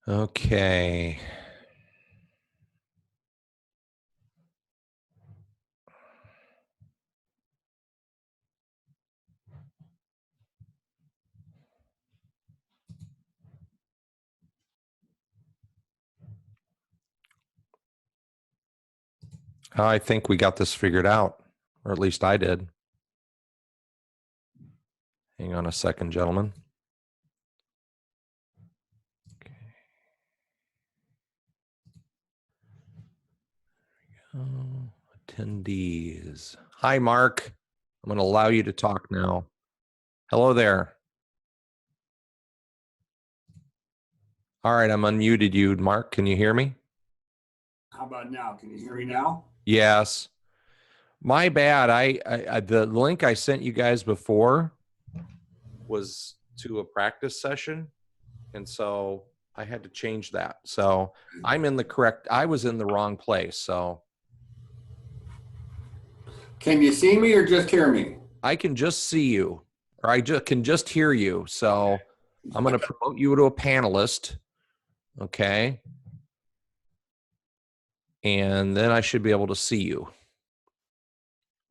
Okay. I think we got this figured out, or at least I did. Hang on a second, gentlemen. Okay. Attendees. Hi, Mark. I'm going to allow you to talk now. Hello there. All right, I'm unmuted you, Mark. Can you hear me? How about now? Can you hear me now? Yes. My bad. I the link I sent you guys before was to a practice session, and so I had to change that. So I was in the wrong place. So Can you see me or just hear me? I can just see you, or I can just hear you. So I'm going to promote you to a panelist. Okay. And then I should be able to see you.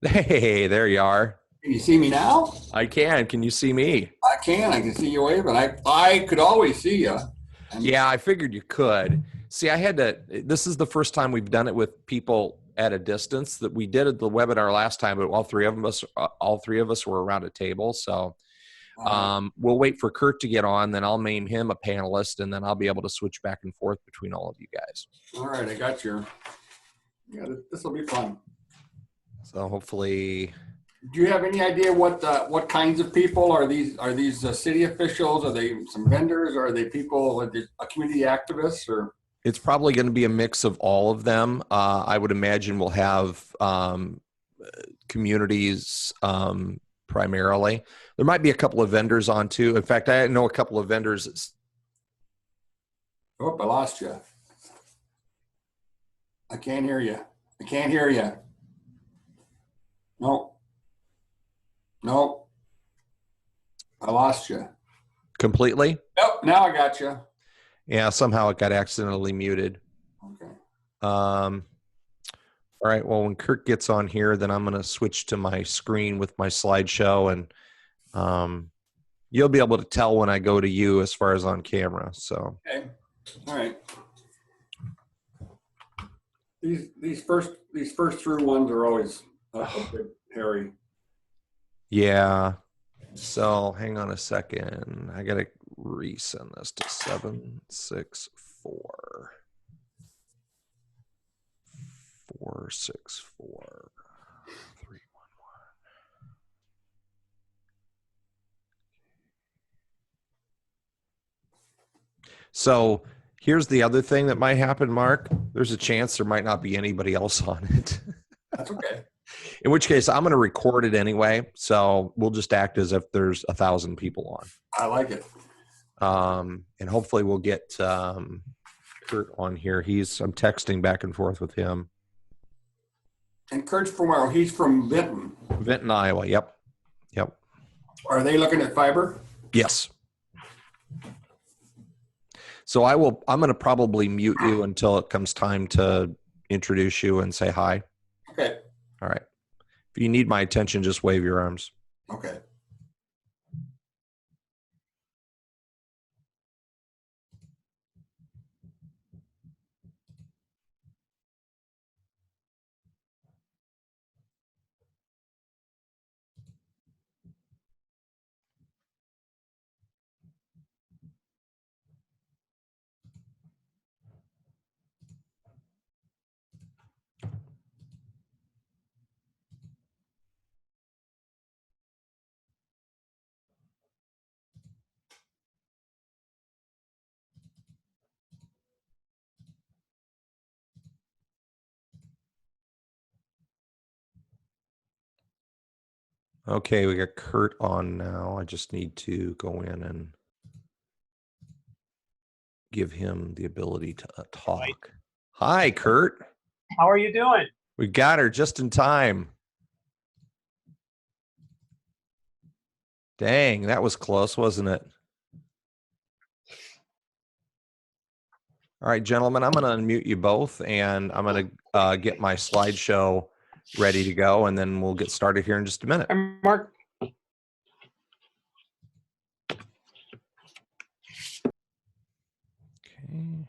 Hey, there you are. Can you see me now? I can. Can you see me? I can. I can see you waving. I could always see you. Yeah, I figured you could. See, this is the first time we've done it with people at a distance. That we did at the webinar last time, but all three of us were around a table. So we'll wait for Kurt to get on, then I'll name him a panelist, and then I'll be able to switch back and forth between all of you guys. All right, I got you. Yeah, this will be fun. So hopefully. Do you have any idea what kinds of people are these? Are these city officials? Are they some vendors? Or are they people, community activists? Or it's probably going to be a mix of all of them. I would imagine we'll have communities primarily. There might be a couple of vendors on too. In fact, I know a couple of vendors. Oh, I lost you. I can't hear you. I can't hear you. No. I lost you. Completely? Nope, now I got you. Yeah, somehow it got accidentally muted. Okay. All right, well, when Kurt gets on here, then I'm going to switch to my screen with my slideshow, and you'll be able to tell when I go to you as far as on camera. So. Okay. All right. These first through ones are always a bit hairy. Yeah. So hang on a second. I got to resend this to 764 464 311. So here's the other thing that might happen, Mark. There's a chance there might not be anybody else on it. That's okay. In which case, I'm going to record it anyway. So we'll just act as if there's 1,000 people on. I like it. And hopefully we'll get Kurt on here. I'm texting back and forth with him. And Kurt's from where? He's from Vinton. Vinton, Iowa. Yep. Are they looking at fiber? Yes. So I'm going to probably mute you until it comes time to introduce you and say hi. Okay. All right. If you need my attention, just wave your arms. Okay. Okay, we got Kurt on now. I just need to go in and give him the ability to talk. Hi, Kurt. How are you doing? We got her just in time. Dang, that was close, wasn't it? All right, gentlemen, I'm going to unmute you both, and I'm going to get my slideshow ready to go, and then we'll get started here in just a minute. And Mark, Okay.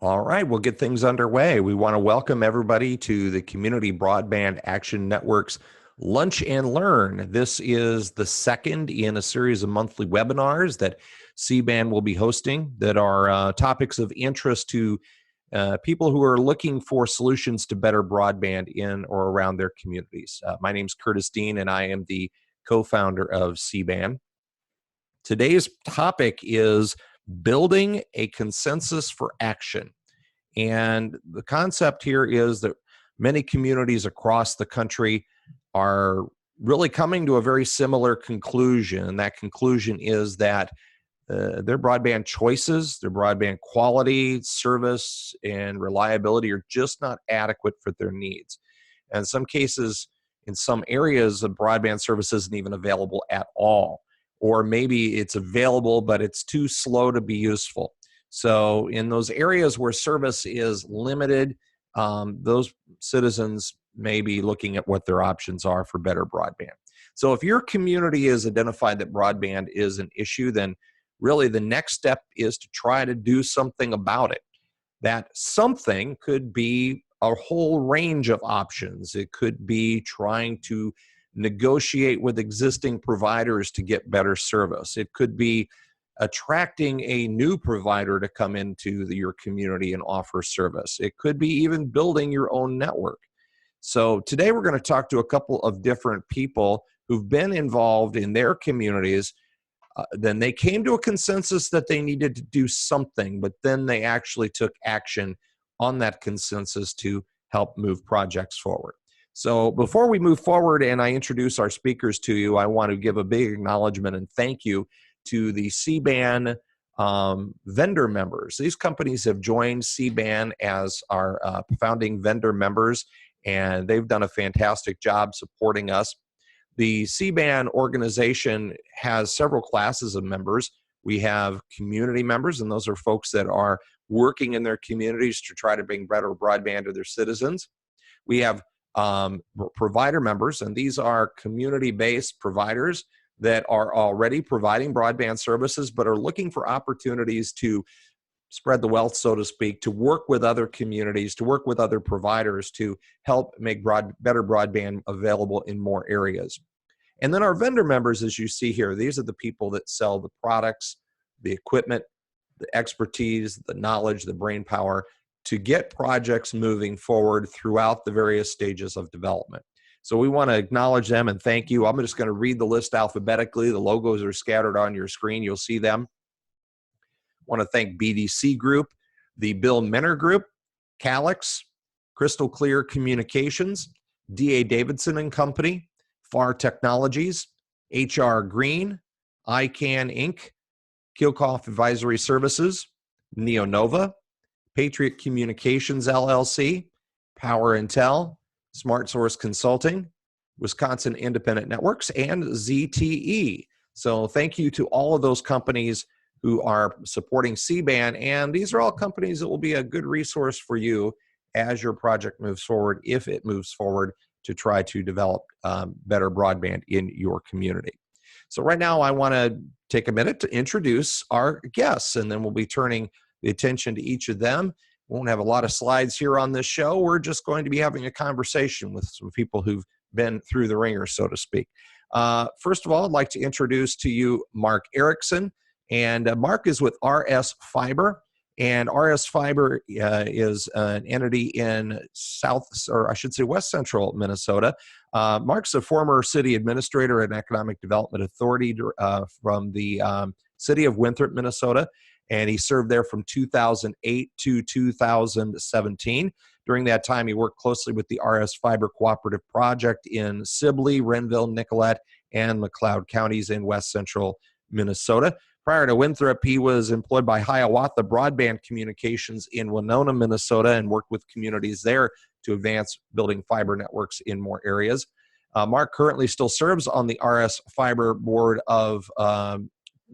All right, we'll get things underway. We want to welcome everybody to the Community Broadband Action Network's Lunch and Learn. This is the second in a series of monthly webinars that CBAN will be hosting that are topics of interest to people who are looking for solutions to better broadband in or around their communities. My name is Curtis Dean, and I am the co-founder of CBAN. Today's topic is building a consensus for action. And the concept here is that many communities across the country are really coming to a very similar conclusion. And that conclusion is that their broadband choices, their broadband quality, service, and reliability are just not adequate for their needs. And in some cases, in some areas, the broadband service isn't even available at all. Or maybe it's available, but it's too slow to be useful. So in those areas where service is limited, those citizens may be looking at what their options are for better broadband. So if your community has identified that broadband is an issue, then really the next step is to try to do something about it. That something could be a whole range of options. It could be trying to negotiate with existing providers to get better service. It could be attracting a new provider to come into your community and offer service. It could be even building your own network. So today we're going to talk to a couple of different people who've been involved in their communities. Then they came to a consensus that they needed to do something, but then they actually took action on that consensus to help move projects forward. So before we move forward and I introduce our speakers to you, I want to give a big acknowledgement and thank you to the CBAN vendor members. These companies have joined CBAN as our founding vendor members, and they've done a fantastic job supporting us. The CBAN organization has several classes of members. We have community members, and those are folks that are working in their communities to try to bring better broadband to their citizens. We have provider members, and these are community-based providers that are already providing broadband services but are looking for opportunities to spread the wealth, so to speak, to work with other communities, to work with other providers to help make better broadband available in more areas. And then our vendor members, as you see here, these are the people that sell the products, the equipment, the expertise, the knowledge, the brain power to get projects moving forward throughout the various stages of development. So we want to acknowledge them and thank you. I'm just going to read the list alphabetically. The logos are scattered on your screen. You'll see them. I want to thank BDC Group, the Bill Menner Group, Calix, Crystal Clear Communications, DA Davidson and Company, FAR Technologies, HR Green, ICANN Inc., Kilcoff Advisory Services, NeoNova, Patriot Communications LLC, Power Intel, Smart Source Consulting, Wisconsin Independent Networks, and ZTE. So thank you to all of those companies who are supporting CBAN, and these are all companies that will be a good resource for you as your project moves forward, if it moves forward, to try to develop better broadband in your community. So right now I want to take a minute to introduce our guests, and then we'll be turning the attention to each of them. We won't have a lot of slides here on this show. We're just going to be having a conversation with some people who've been through the ringer, so to speak. First of all, I'd like to introduce to you Mark Erickson. And Mark is with RS Fiber. And RS Fiber is an entity in West Central Minnesota. Mark's a former city administrator and economic development authority from the city of Winthrop, Minnesota. And he served there from 2008 to 2017. During that time, he worked closely with the RS Fiber Cooperative Project in Sibley, Renville, Nicollet, and McLeod counties in West Central Minnesota. Prior to Winthrop, he was employed by Hiawatha Broadband Communications in Winona, Minnesota, and worked with communities there to advance building fiber networks in more areas. Mark currently still serves on the RS Fiber Board of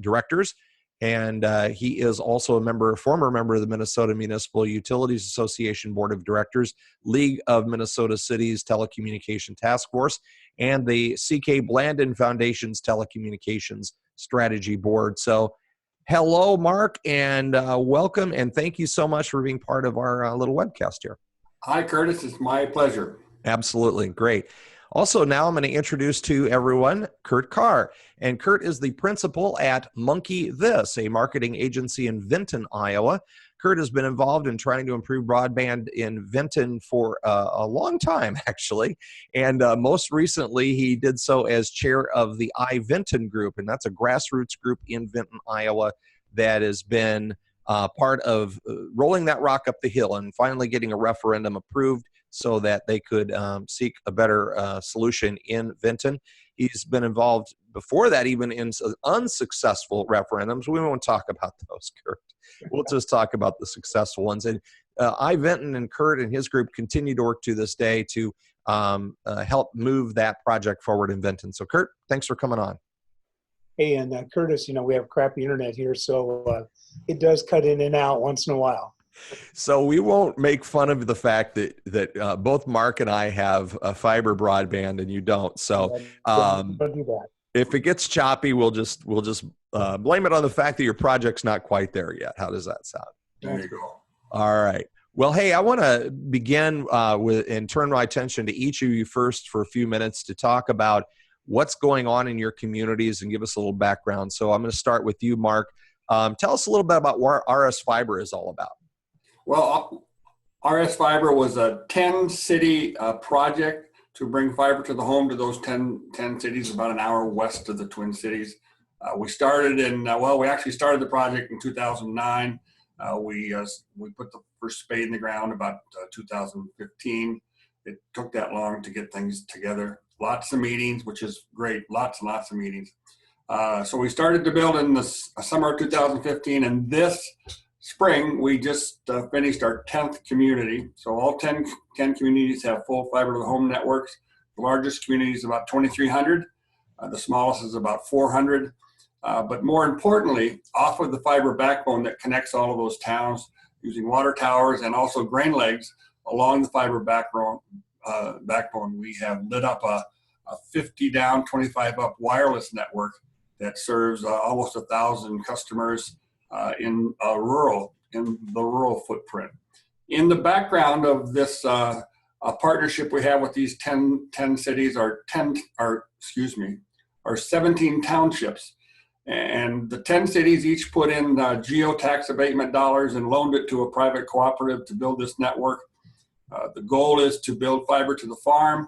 Directors, and he is also a former member of the Minnesota Municipal Utilities Association Board of Directors, League of Minnesota Cities Telecommunication Task Force, and the C.K. Blandin Foundation's Telecommunications Strategy Board. So hello, Mark, and welcome, and thank you so much for being part of our little webcast here. Hi, Curtis. It's my pleasure. Absolutely. Great. Also, now I'm going to introduce to everyone Kurt Karr. And Kurt is the principal at Monkey This, a marketing agency in Vinton, Iowa. Kurt has been involved in trying to improve broadband in Vinton for a long time, actually. And most recently, he did so as chair of the iVinton group. And that's a grassroots group in Vinton, Iowa, that has been part of rolling that rock up the hill and finally getting a referendum approved so that they could seek a better solution in Vinton. He's been involved before that even in unsuccessful referendums. We won't talk about those, Kurt. We'll just talk about the successful ones. And iVinton and Kurt and his group continue to work to this day to help move that project forward in Vinton. So Kurt, thanks for coming on. Hey, and Curtis, we have crappy internet here, so it does cut in and out once in a while. So we won't make fun of the fact that both Mark and I have a fiber broadband and you don't. So Don't do that. If it gets choppy, we'll just blame it on the fact that your project's not quite there yet. How does that sound? There you go. All right. Well, hey, I want to begin and turn my attention to each of you first for a few minutes to talk about what's going on in your communities and give us a little background. So I'm going to start with you, Mark. Tell us a little bit about what RS Fiber is all about. Well, RS Fiber was a 10-city project to bring fiber to the home to those 10 cities, about an hour west of the Twin Cities. We started we actually started the project in 2009. We put the first spade in the ground about 2015. It took that long to get things together. Lots of meetings, which is great. Lots and lots of meetings. So we started to build in the summer of 2015, and this spring we just finished our 10th community. So all 10 communities have full fiber to the home networks. The largest community is about 2,300. The smallest is about 400. But more importantly, off of the fiber backbone that connects all of those towns using water towers and also grain legs along the fiber backbone, we have lit up a 50 down, 25 up wireless network that serves almost 1,000 customers in the rural footprint. In the background of this partnership we have with these 10 cities, are 17 townships. And the 10 cities each put in geo-tax abatement dollars and loaned it to a private cooperative to build this network. The goal is to build fiber to the farm.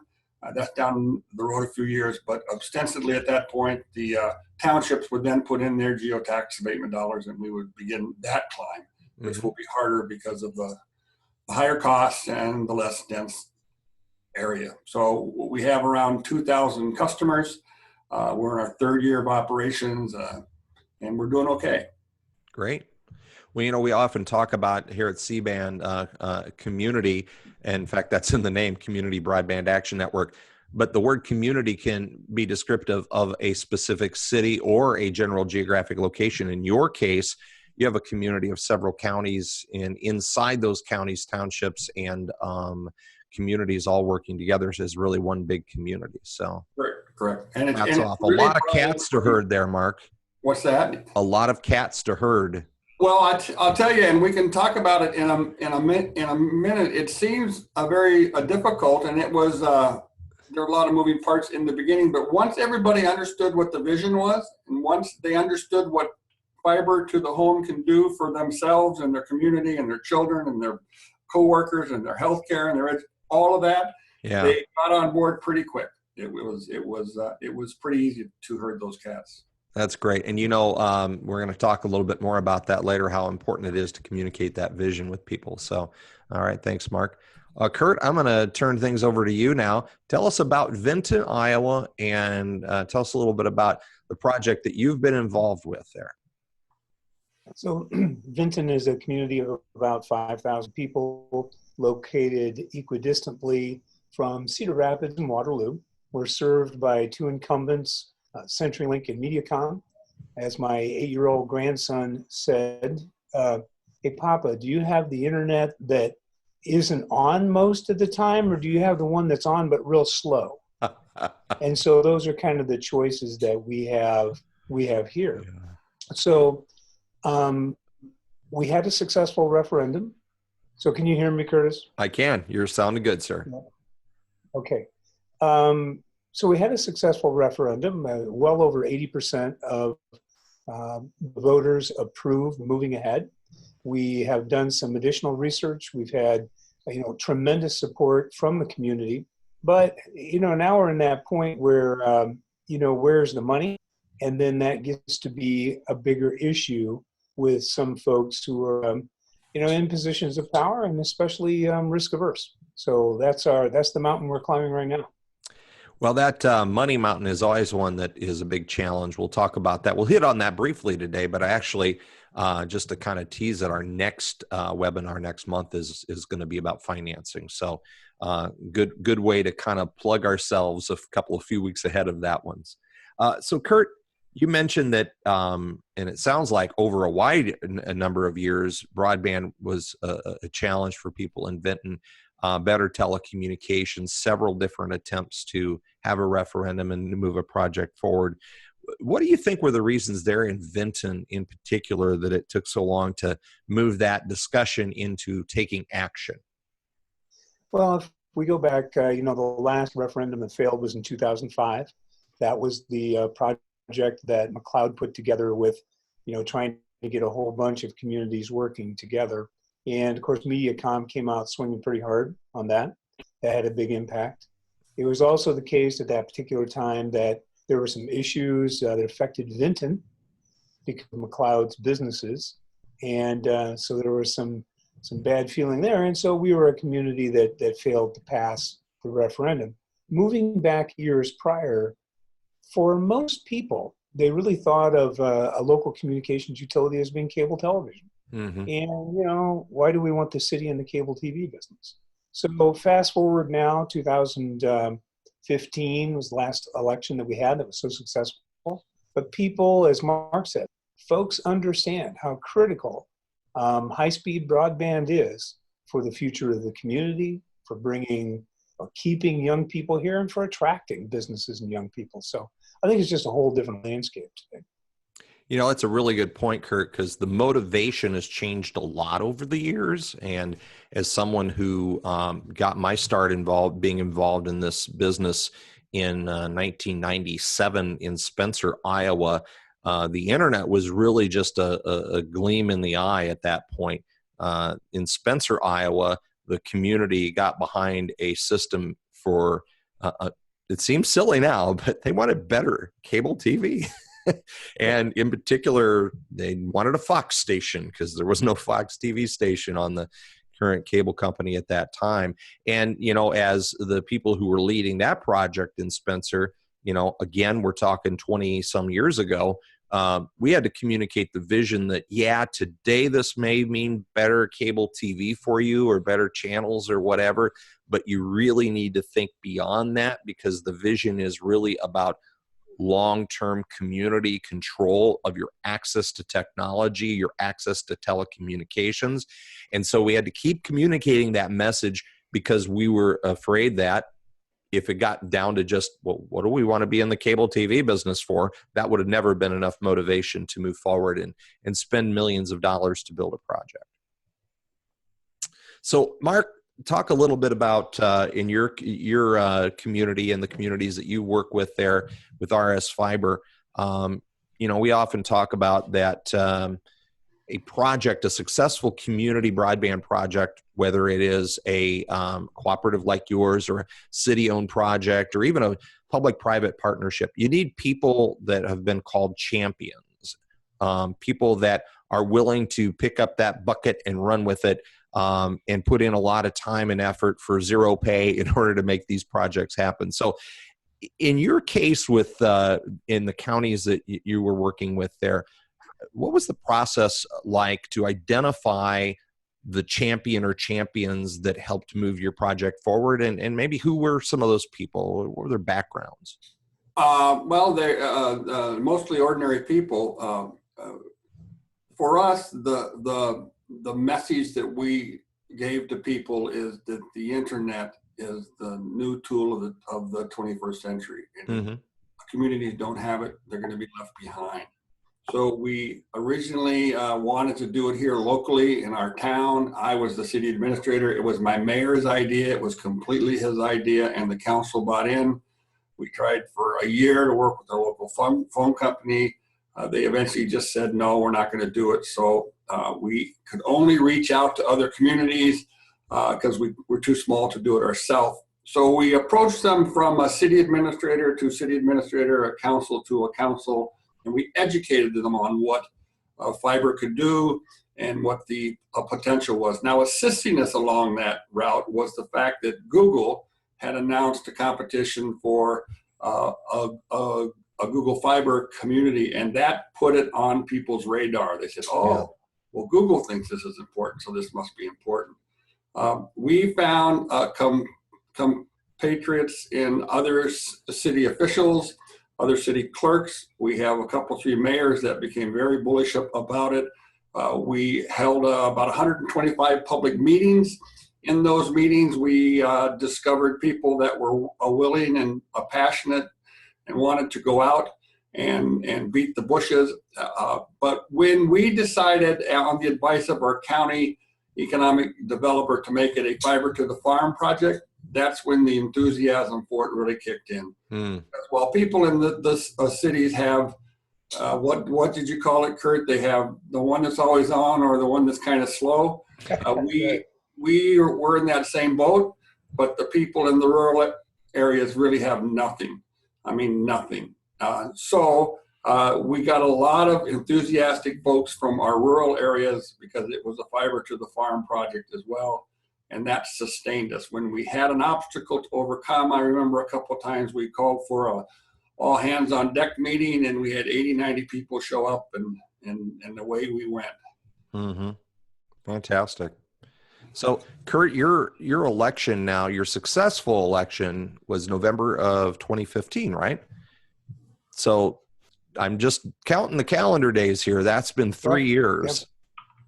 That's down the road a few years, but ostensibly at that point, the townships would then put in their geo-tax abatement dollars and we would begin that climb, which will be harder because of the higher costs and the less dense area. So we have around 2,000 customers. We're in our third year of operations, and we're doing okay. Great. Well, we often talk about here at CBAN community. In fact, that's in the name, Community Broadband Action Network. but the word community can be descriptive of a specific city or a general geographic location. In your case, you have a community of several counties, and inside those counties, townships, and communities all working together is really one big community. So correct. And it's, that's and off. it's really a lot of cats to herd there, Mark. What's that? A lot of cats to herd. Well, I'll tell you, and we can talk about it in a minute. It seems very difficult, and it was there were a lot of moving parts in the beginning. But once everybody understood what the vision was, and once they understood what fiber to the home can do for themselves and their community and their children and their coworkers and their healthcare and their all of that, they got on board pretty quick. It was pretty easy to herd those cats. That's great. And, we're going to talk a little bit more about that later, how important it is to communicate that vision with people. So, all right. Thanks, Mark. Kurt, I'm going to turn things over to you now. Tell us about Vinton, Iowa, and tell us a little bit about the project that you've been involved with there. So Vinton is a community of about 5,000 people located equidistantly from Cedar Rapids and Waterloo. We're served by two incumbents, CenturyLink and Mediacom. As my 8-year-old grandson said, hey, Papa, do you have the internet that isn't on most of the time, or do you have the one that's on but real slow? And so those are kind of the choices that we have here. Yeah. So we had a successful referendum. So can you hear me, Curtis? I can. You're sounding good, sir. Okay. So we had a successful referendum. Well over 80% of voters approved moving ahead. We have done some additional research. We've had, tremendous support from the community. But, now we're in that point where, where's the money? And then that gets to be a bigger issue with some folks who are, in positions of power and especially risk averse. So that's the mountain we're climbing right now. Well, that money mountain is always one that is a big challenge. We'll talk about that. We'll hit on that briefly today, but I actually, just to kind of tease it, our next webinar next month is going to be about financing. So good way to kind of plug ourselves a few weeks ahead of that one's. So Kurt, you mentioned that, and it sounds like over a number of years, broadband was a challenge for people in Vinton. Better telecommunications, several different attempts to have a referendum and move a project forward. What do you think were the reasons there in Vinton in particular that it took so long to move that discussion into taking action? Well, if we go back, the last referendum that failed was in 2005. That was the project that McLeod put together with, trying to get a whole bunch of communities working together. And of course, Mediacom came out swinging pretty hard on that. That had a big impact. It was also the case at that particular time that there were some issues that affected Vinton because of McLeod's businesses. And so there was some bad feeling there. And so we were a community that failed to pass the referendum. Moving back years prior, for most people, they really thought of a local communications utility as being cable television. Mm-hmm. And, why do we want the city in the cable TV business? So fast forward now, 2015 was the last election that we had that was so successful. But people, as Mark said, folks understand how critical high-speed broadband is for the future of the community, for bringing or keeping young people here, and for attracting businesses and young people. So I think it's just a whole different landscape today. That's a really good point, Kurt, because the motivation has changed a lot over the years. And as someone who got my start being involved in this business in 1997 in Spencer, Iowa, the internet was really just a gleam in the eye at that point. In Spencer, Iowa, the community got behind a system for, it seems silly now, but they wanted better cable TV. And in particular, they wanted a Fox station because there was no Fox TV station on the current cable company at that time. And, as the people who were leading that project in Spencer, again, we're talking 20 some years ago, we had to communicate the vision that, yeah, today this may mean better cable TV for you or better channels or whatever, but you really need to think beyond that, because the vision is really about long-term community control of your access to technology, your access to telecommunications. And so we had to keep communicating that message, because we were afraid that if it got down to just, well, what do we want to be in the cable TV business for, that would have never been enough motivation to move forward and spend millions of dollars to build a project. So Mark, talk a little bit about in your community and the communities that you work with there with RS Fiber. We often talk about that a project, a successful community broadband project, whether it is a cooperative like yours or a city-owned project or even a public-private partnership, you need people that have been called champions, people that are willing to pick up that bucket and run with it, and put in a lot of time and effort for zero pay in order to make these projects happen. So in your case with in the counties that you were working with there, what was the process like to identify the champion or champions that helped move your project forward? And maybe who were some of those people? What were their backgrounds? Well, they're mostly ordinary people. For us, the message that we gave to people is that the internet is the new tool of the 21st century. And if communities don't have it, they're going to be left behind. So we originally wanted to do it here locally in our town. I was the city administrator. It was my mayor's idea. It was completely his idea, and the council bought in. We tried for a year to work with our local phone company. They eventually just said, no, we're not going to do it. So we could only reach out to other communities because we're too small to do it ourselves. So we approached them from a city administrator to city administrator, a council to a council, and we educated them on what fiber could do and what the potential was. Now, assisting us along that route was the fact that Google had announced a competition for a Google Fiber community, and that put it on people's radar. They said, oh, well, Google thinks this is important, so this must be important. We found compatriots in other city officials, other city clerks. We have a couple, 3 mayors that became very bullish about it. We held about 125 public meetings. In those meetings, we discovered people that were willing and passionate and wanted to go out and beat the bushes. But when we decided, on the advice of our county economic developer, to make it a fiber to the farm project, that's when the enthusiasm for it really kicked in. While people in the cities have, what did you call it, Kurt? They have the one that's always on or the one that's kind of slow. We were in that same boat, but the people in the rural areas really have nothing. I mean, nothing. So we got a lot of enthusiastic folks from our rural areas because it was a fiber to the farm project as well. And that sustained us. When we had an obstacle to overcome, I remember a couple of times we called for a all hands on deck meeting, and we had 80, 90 people show up, and away we went. Fantastic. So Kurt, your election now, your successful election was November of 2015, right? So I'm just counting the calendar days here. That's been 3 years. Yep.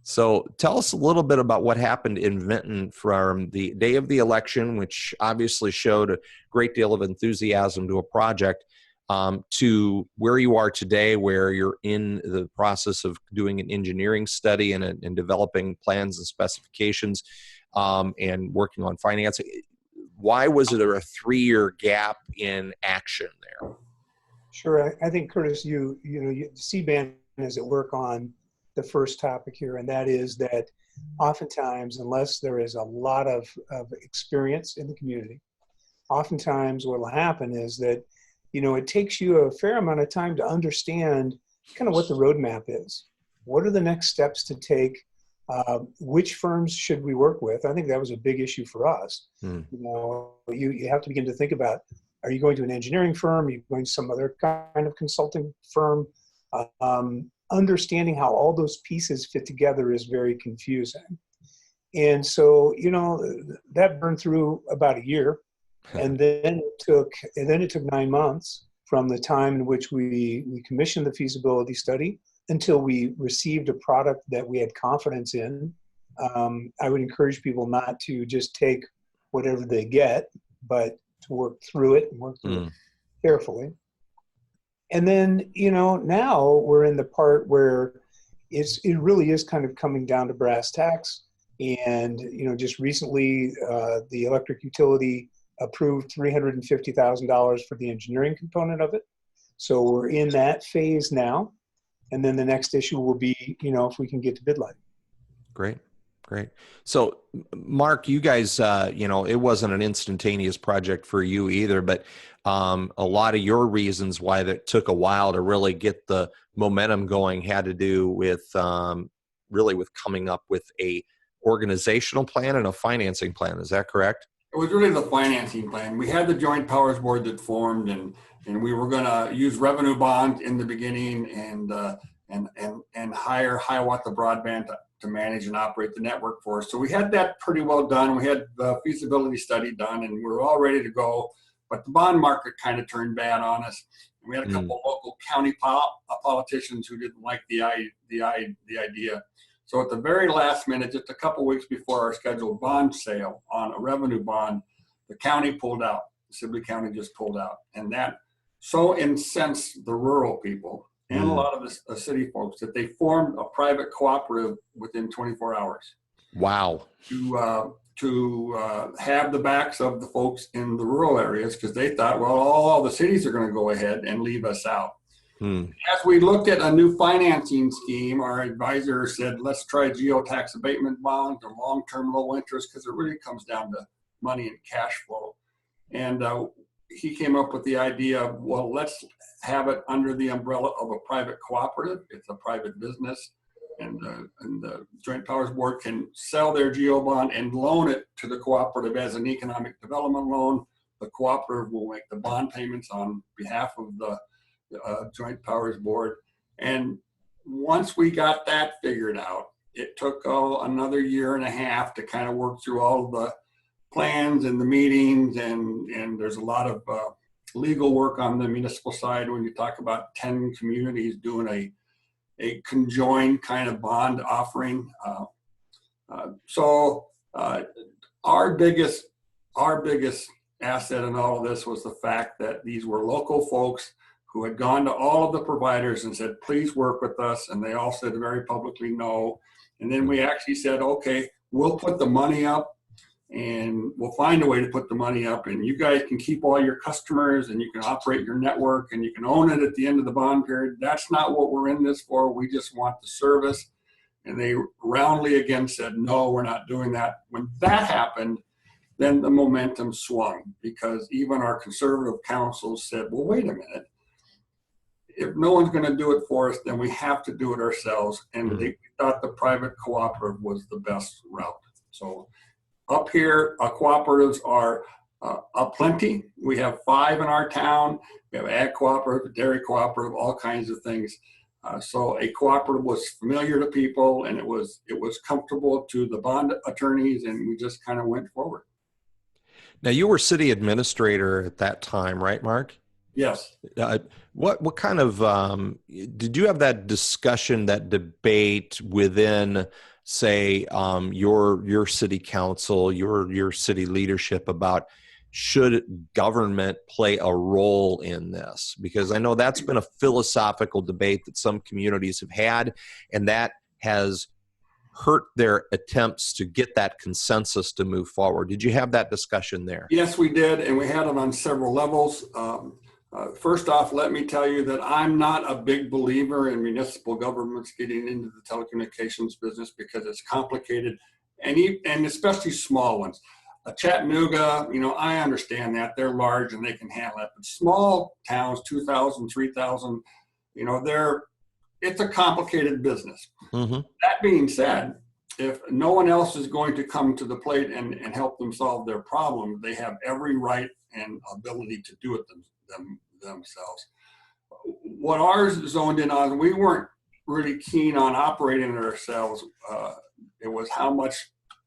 So tell us a little bit about what happened in Vinton from the day of the election, which obviously showed a great deal of enthusiasm to a project, to where you are today, where you're in the process of doing an engineering study and developing plans and specifications, and working on financing. Why was it a 3-year gap in action there? Sure. I think, Curtis, CBAN is at work on the first topic here, and that is that oftentimes, unless there is a lot of experience in the community, oftentimes what will happen is that, it takes you a fair amount of time to understand kind of what the roadmap is. What are the next steps to take? Which firms should we work with? I think that was a big issue for us. You have to begin to think about, are you going to an engineering firm? Are you going to some other kind of consulting firm? understanding how all those pieces fit together is very confusing. And so, that burned through about a year. And then it took 9 months from the time in which we commissioned the feasibility study until we received a product that we had confidence in. I would encourage people not to just take whatever they get, but to work through it and work through it carefully. And then, now we're in the part where it really is kind of coming down to brass tacks. And, just recently, the electric utility approved $350,000 for the engineering component of it. So we're in that phase now. And then the next issue will be, if we can get to bid light. Great. So, Mark, you guys, it wasn't an instantaneous project for you either, but a lot of your reasons why that took a while to really get the momentum going had to do with really with coming up with a organizational plan and a financing plan. Is that correct? It was really the financing plan. We had the Joint Powers Board that formed, and we were going to use revenue bonds in the beginning and hire Hiawatha Broadband to manage and operate the network for us. So we had that pretty well done. We had the feasibility study done, and we were all ready to go. But the bond market kind of turned bad on us. We had a couple local county politicians who didn't like the idea. So at the very last minute, just a couple weeks before our scheduled bond sale on a revenue bond, the county pulled out. Sibley County just pulled out. And that so incensed the rural people and a lot of the city folks that they formed a private cooperative within 24 hours. Wow. To have the backs of the folks in the rural areas, because they thought, well, all the cities are going to go ahead and leave us out. As we looked at a new financing scheme, our advisor said, let's try geotax abatement bonds or long-term low interest, because it really comes down to money and cash flow. And he came up with the idea of, well, let's have it under the umbrella of a private cooperative. It's a private business, and the Joint Powers Board can sell their geo bond and loan it to the cooperative as an economic development loan. The cooperative will make the bond payments on behalf of the Joint Powers Board. And once we got that figured out, it took another year and a half to kind of work through all of the plans and the meetings, and there's a lot of legal work on the municipal side when you talk about 10 communities doing a conjoined kind of bond offering. So our biggest asset in all of this was the fact that these were local folks who had gone to all of the providers and said, please work with us. And they all said very publicly no. And then we actually said, okay, we'll put the money up and we'll find a way to put the money up, and you guys can keep all your customers and you can operate your network and you can own it at the end of the bond period. That's not what we're in this for. We just want the service. And they roundly again said, no, we're not doing that. When that happened, then the momentum swung, because even our conservative councils said, well, wait a minute. If no one's going to do it for us, then we have to do it ourselves. And they thought the private cooperative was the best route. So up here, cooperatives are aplenty. We have 5 in our town. We have ag cooperative, dairy cooperative, all kinds of things. So a cooperative was familiar to people, and it was comfortable to the bond attorneys, and we just kind of went forward. Now, you were city administrator at that time, right, Mark? Yes. What kind of did you have that discussion, that debate within, say, your city council, your city leadership about should government play a role in this? Because I know that's been a philosophical debate that some communities have had, and that has hurt their attempts to get that consensus to move forward. Did you have that discussion there? Yes, we did, and we had it on several levels. First off, let me tell you that I'm not a big believer in municipal governments getting into the telecommunications business, because it's complicated, and especially small ones. Chattanooga, I understand that. They're large and they can handle it. But small towns, 2,000, 3,000, it's a complicated business. Mm-hmm. That being said, if no one else is going to come to the plate and help them solve their problem, they have every right and ability to do it themselves. what ours zoned in on, we weren't really keen on operating it ourselves. It was how much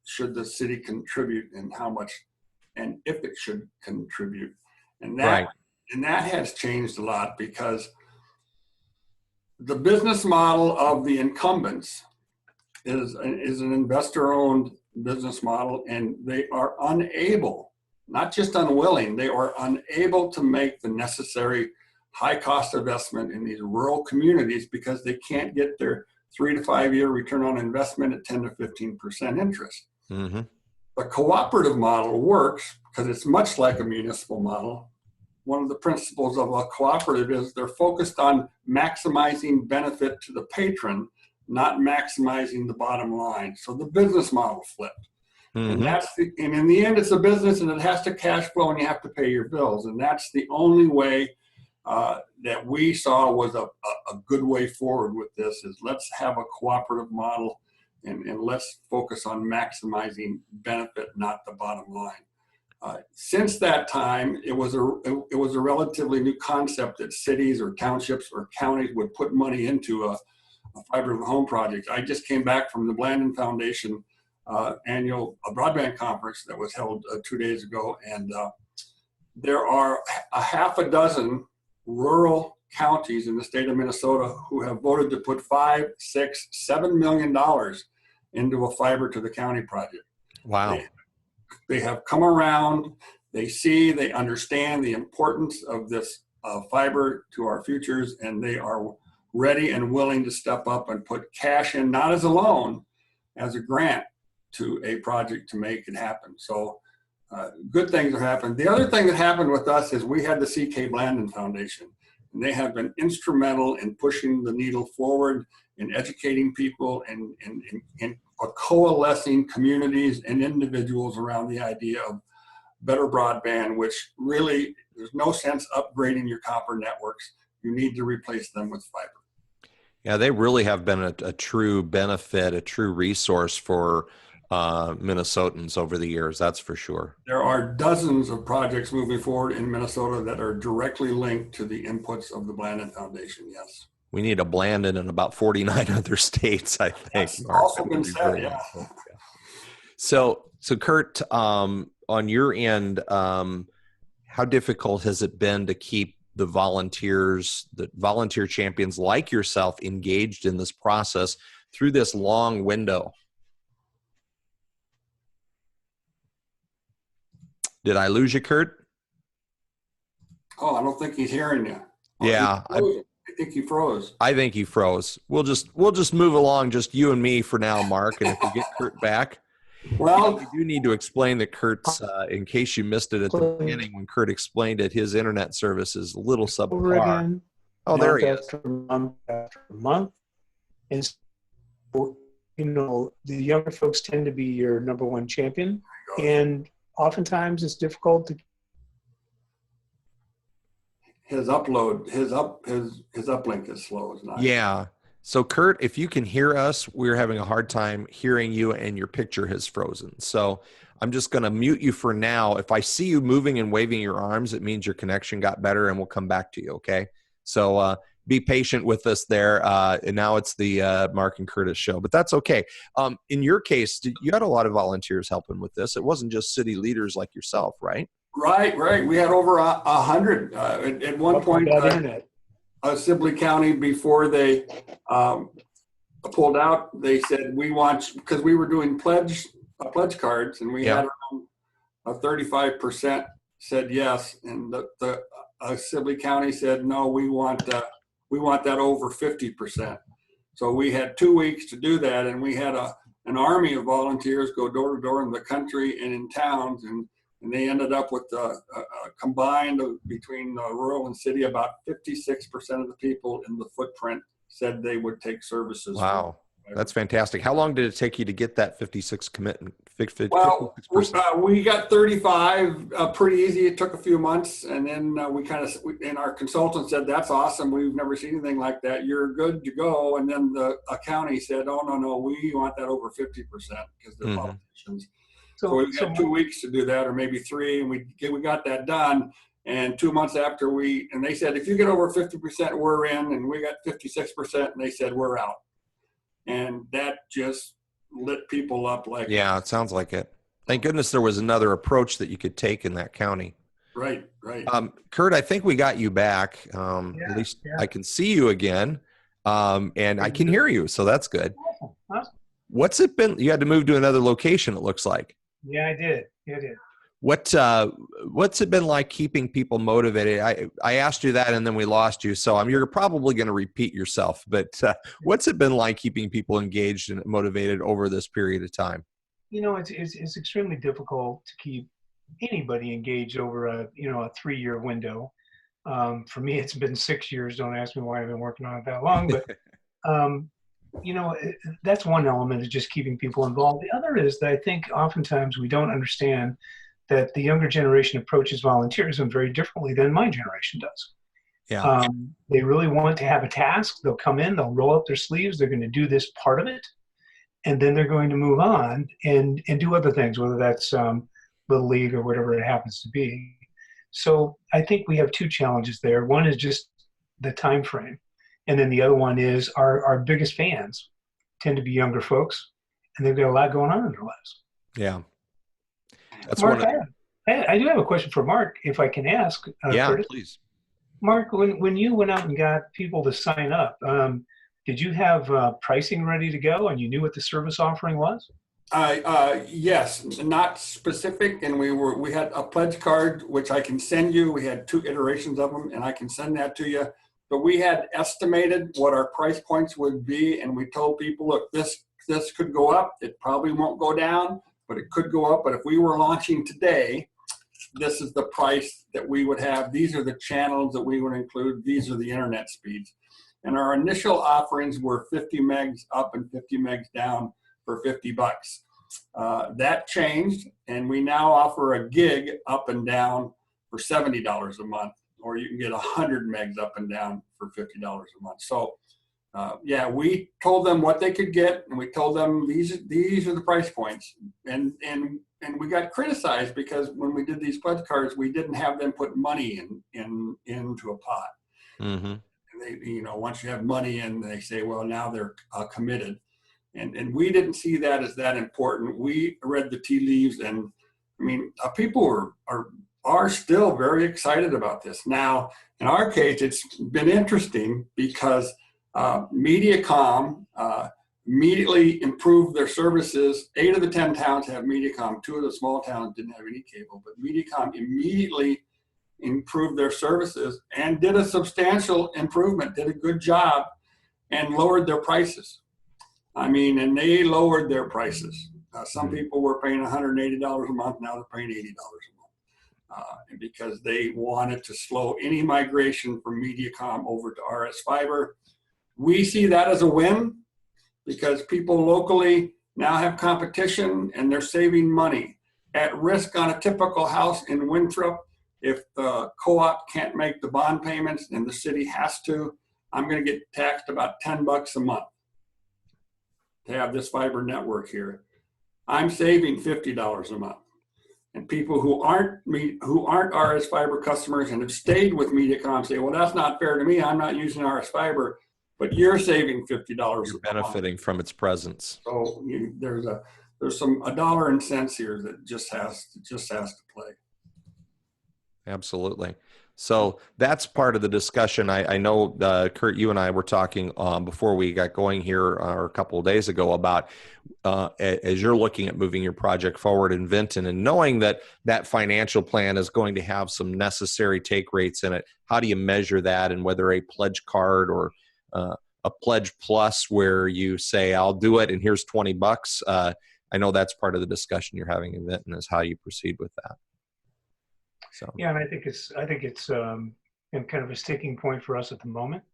should the city contribute and how much, and if it should contribute. And that, Right. and that has changed a lot because the business model of the incumbents is an investor-owned business model, and they are unable, not just unwilling, they are unable to make the necessary high-cost investment in these rural communities because they can't get their 3 to 5 year return on investment at 10 to 15% interest. Mm-hmm. The cooperative model works because it's much like a municipal model. One of the principles of a cooperative is they're focused on maximizing benefit to the patron, not maximizing the bottom line. So the business model flipped. Mm-hmm. And in the end, it's a business and it has to cash flow and you have to pay your bills. And that's the only way that we saw was a good way forward with this is let's have a cooperative model and let's focus on maximizing benefit, not the bottom line. Since that time, it was a relatively new concept that cities or townships or counties would put money into a fiber to the home project. I just came back from the Blandon Foundation annual broadband conference that was held 2 days ago, and there are a half a dozen rural counties in the state of Minnesota who have voted to put $5, $6, $7 million into a fiber to the county project. Wow. They have come around, they see, they understand the importance of this fiber to our futures, and they are ready and willing to step up and put cash in, not as a loan, as a grant to a project to make it happen. So good things are happening. The other thing that happened with us is we had the C.K. Blandon Foundation, and they have been instrumental in pushing the needle forward, in educating people, and coalescing communities and individuals around the idea of better broadband, which really, there's no sense upgrading your copper networks. You need to replace them with fiber. Yeah, they really have been a true benefit, a true resource for Minnesotans over the years, that's for sure. There are dozens of projects moving forward in Minnesota that are directly linked to the inputs of the Blandon Foundation, yes. We need a Blandon in about 49 other states, I think. That's Mark. also been said, yeah. So Kurt, on your end, how difficult has it been to keep the volunteers, the volunteer champions like yourself engaged in this process through this long window? Did I lose you, Kurt? Oh, I don't think he's hearing you. Oh, yeah. I think he froze. I think he froze. We'll just move along, just you and me for now, Mark. And if we get Kurt back, well, we do need to explain that Kurt's, in case you missed it at the beginning when Kurt explained it, his internet service is a little subpar. Oh, there he is. Month after month. And so, the younger folks tend to be your number one champion. And oftentimes it's difficult to his uplink is slow. It's not. Yeah. So Kurt, if you can hear us, we're having a hard time hearing you and your picture has frozen. So I'm just going to mute you for now. If I see you moving and waving your arms, it means your connection got better and we'll come back to you. Okay. So be patient with us there. And now it's the Mark and Curtis show, but that's okay. In your case, you had a lot of volunteers helping with this. It wasn't just city leaders like yourself, right? Right. We had over 100 at one point. Sibley County, before they pulled out, they said we want, because we were doing pledge cards, and we had around 35% said yes, and the Sibley County said no. We want that over 50%. So we had 2 weeks to do that, and we had an army of volunteers go door to door in the country and in towns, and they ended up with combined between rural and city, about 56% of the people in the footprint said they would take services. Wow, that's fantastic. How long did it take you to get that 56 commitment? Well, we got 35 pretty easy. It took a few months, and then and our consultant said, "That's awesome. We've never seen anything like that. You're good to go." And then the county said, "Oh no, we want that over 50% because they're politicians." So we had 2 weeks to do that, or maybe 3, and we got that done. And 2 months after and they said, if you get over 50%, we're in, and we got 56%, and they said, we're out. And that just lit people up like. Yeah, it sounds like it. Thank goodness there was another approach that you could take in that county. Right. Kurt, I think we got you back. At least I can see you again, and I can hear you, so that's good. Awesome. What's it been? You had to move to another location, it looks like. Yeah, I did. What's it been like keeping people motivated? I asked you that, and then we lost you, so you're probably going to repeat yourself. But what's it been like keeping people engaged and motivated over this period of time? It's extremely difficult to keep anybody engaged over a 3-year window. For me, it's been 6 years. Don't ask me why I've been working on it that long, but that's one element, is just keeping people involved. The other is that I think oftentimes we don't understand that the younger generation approaches volunteerism very differently than my generation does. Yeah. They really want to have a task. They'll come in, they'll roll up their sleeves, they're going to do this part of it, and then they're going to move on and do other things, whether that's Little League or whatever it happens to be. So I think we have two challenges there. One is just the time frame, and then the other one is our biggest fans tend to be younger folks, and they've got a lot going on in their lives. Yeah. That's Mark, I do have a question for Mark, if I can ask. Yeah, Curtis. please. Mark, when you went out and got people to sign up, did you have pricing ready to go, and you knew what the service offering was? Yes, not specific, and we had a pledge card which I can send you. We had 2 iterations of them, and I can send that to you. But we had estimated what our price points would be, and we told people, look, this could go up. It probably won't go down, but it could go up. But if we were launching today, this is the price that we would have. These are the channels that we would include. These are the internet speeds. And our initial offerings were 50 megs up and 50 megs down for $50. That changed, and we now offer a gig up and down for $70 a month, or you can get 100 megs up and down for $50 a month. So we told them what they could get, and we told them these are the price points, and we got criticized because when we did these pledge cards, we didn't have them put money into a pot. Mm-hmm. And they, once you have money in, they say, well, now they're committed. And we didn't see that as that important. We read the tea leaves, and people are still very excited about this. Now, in our case, it's been interesting because MediaCom immediately improved their services. 8 of the 10 towns have MediaCom. 2 of the small towns didn't have any cable, but MediaCom immediately improved their services and did a substantial improvement, did a good job, and lowered their prices. And they lowered their prices. Some people were paying $180 a month. Now they're paying $80 a month because they wanted to slow any migration from MediaCom over to RS Fiber. We see that as a win because people locally now have competition and they're saving money. At risk on a typical house in Winthrop, if the co-op can't make the bond payments and the city has to, I'm going to get taxed about $10 a month to have this fiber network here. I'm saving $50 a month. And people who aren't RS Fiber customers and have stayed with MediaCom say, well, that's not fair to me. I'm not using RS Fiber, but you're saving $50 a month. You're benefiting from its presence. So there's some a dollar and cents here that just has to play. Absolutely. So that's part of the discussion. I know, Kurt, you and I were talking before we got going here a couple of days ago about as you're looking at moving your project forward in Vinton and knowing that financial plan is going to have some necessary take rates in it. How do you measure that, and whether a pledge card or a pledge plus where you say, I'll do it and here's $20. I know that's part of the discussion you're having in Vinton, is how you proceed with that. So. Yeah, and I think it's kind of a sticking point for us at the moment,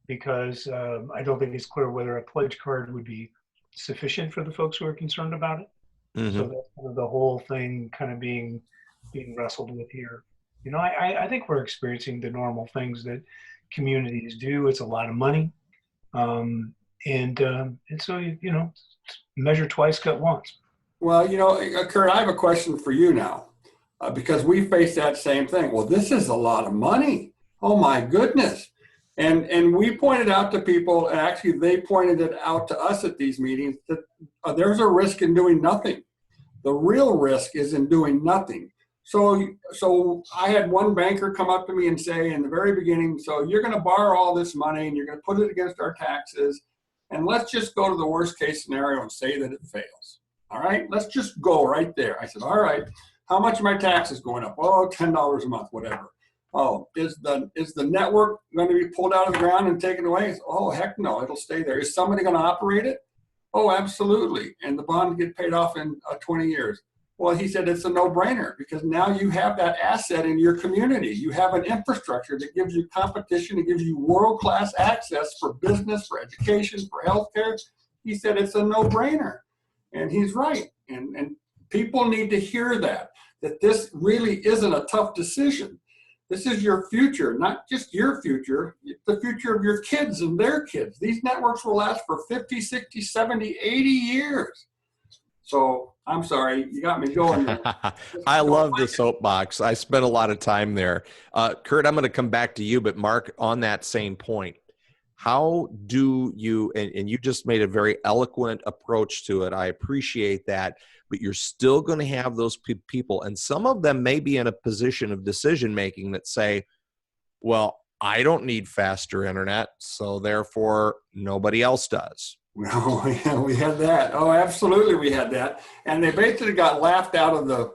because I don't think it's clear whether a pledge card would be sufficient for the folks who are concerned about it. Mm-hmm. So that's kind of the whole thing kind of being wrestled with here. I think we're experiencing the normal things that communities do. It's a lot of money, and so measure twice, cut once. Well, Kurt, I have a question for you now. because we face that same thing. Well, this is a lot of money. Oh my goodness. And we pointed out to people, and actually they pointed it out to us at these meetings, that there's a risk in doing nothing. The real risk is in doing nothing. So I had one banker come up to me and say in the very beginning, so you're going to borrow all this money and you're going to put it against our taxes, and let's just go to the worst case scenario and say that it fails. All right, let's just go right there. I said, all right, how much are my taxes going up? Oh, $10 a month, whatever. Oh, is the network going to be pulled out of the ground and taken away? Oh, heck no, it'll stay there. Is somebody going to operate it? Oh, absolutely. And the bond get paid off in 20 years. Well, he said it's a no-brainer because now you have that asset in your community. You have an infrastructure that gives you competition, it gives you world-class access for business, for education, for healthcare. He said it's a no-brainer. And he's right. And people need to hear that this really isn't a tough decision. This is your future, not just your future, the future of your kids and their kids. These networks will last for 50, 60, 70, 80 years. So I'm sorry, you got me going there. I love the soapbox. I spent a lot of time there. Kurt, I'm going to come back to you, but Mark, on that same point, how do you, and you just made a very eloquent approach to it. I appreciate that, but you're still going to have those people, and some of them may be in a position of decision-making that say, well, I don't need faster internet, so therefore nobody else does. No, yeah, we had that. Oh, absolutely, we had that. And they basically got laughed out of the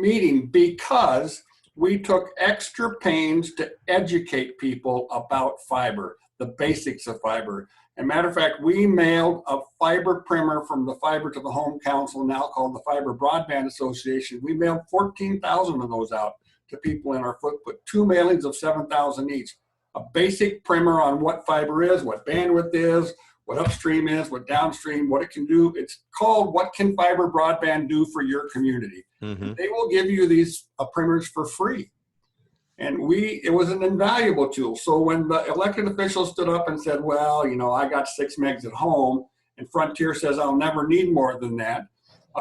meeting because we took extra pains to educate people about fiber, the basics of fiber. And matter of fact, we mailed a fiber primer from the Fiber to the Home Council, now called the Fiber Broadband Association. We mailed 14,000 of those out to people in our footprint, 2 mailings of 7,000 each. A basic primer on what fiber is, what bandwidth is, what upstream is, what downstream, what it can do. It's called What Can Fiber Broadband Do for Your Community? Mm-hmm. They will give you these primers for free. And it was an invaluable tool. So when the elected officials stood up and said, well, I got 6 megs at home, and Frontier says I'll never need more than that,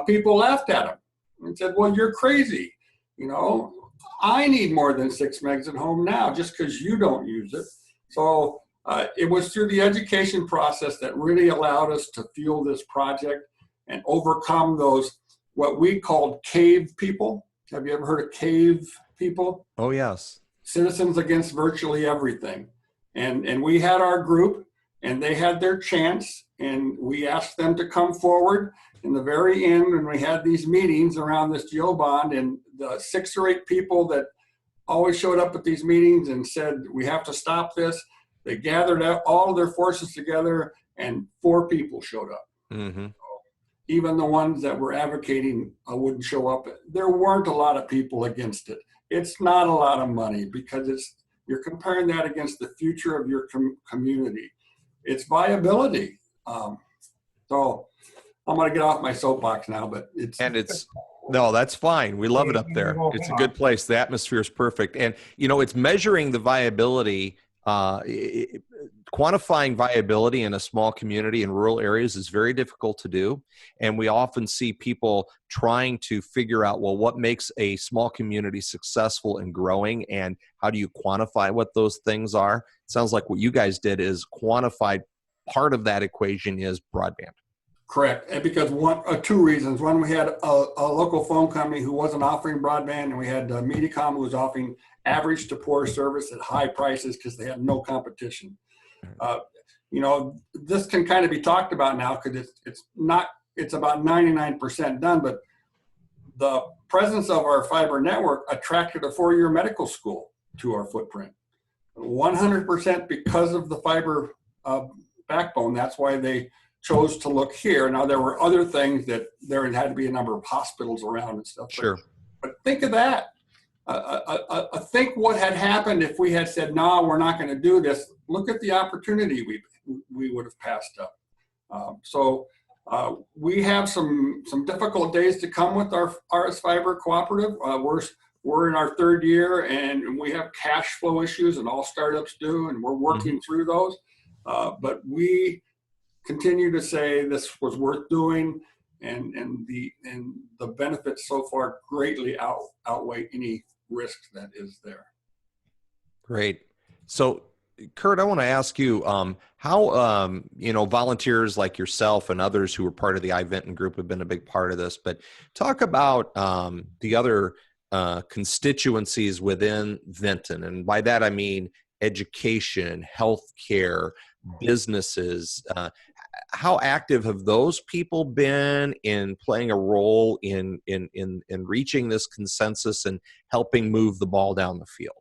people laughed at them and said, well, you're crazy. I need more than 6 megs at home now just because you don't use it. So it was through the education process that really allowed us to fuel this project and overcome those, what we called cave people. Have you ever heard of cave people? Oh, yes. Citizens Against Virtually Everything. And we had our group, and they had their chance, and we asked them to come forward. In the very end, when we had these meetings around this GEO bond, and the 6 or 8 people that always showed up at these meetings and said, we have to stop this, they gathered all of their forces together, and 4 people showed up. Mm-hmm. Even the ones that were advocating wouldn't show up. There weren't a lot of people against it. It's not a lot of money because you're comparing that against the future of your community. It's viability. So I'm going to get off my soapbox now, but no, that's fine. We love it up there. It's a good place. The atmosphere is perfect. And, it's measuring the viability, quantifying viability in a small community in rural areas is very difficult to do. And we often see people trying to figure out, well, what makes a small community successful and growing, and how do you quantify what those things are? It sounds like what you guys did is quantified. Part of that equation is broadband. Correct. And because 2 reasons. One, we had a local phone company who wasn't offering broadband, and we had Mediacom who was offering average to poor service at high prices because they had no competition. This can kind of be talked about now because it's about 99% done, but the presence of our fiber network attracted a 4-year medical school to our footprint. 100% because of the fiber backbone. That's why they chose to look here. Now, there were other things that there had to be a number of hospitals around and stuff. Sure. But think of that. Think what had happened if we had said, no, we're not going to do this. Look at the opportunity we would have passed up. So we have some difficult days to come with our RS Fiber Cooperative. We're in our 3rd year, and we have cash flow issues, and all startups do, and we're working through those. But we continue to say this was worth doing. and the benefits so far greatly outweigh any risk that is there. Great. So, Kurt, I want to ask you how volunteers like yourself and others who are part of the iVinton group have been a big part of this. But talk about the other constituencies within Vinton, and by that I mean education, healthcare, businesses. How active have those people been in playing a role in reaching this consensus and helping move the ball down the field?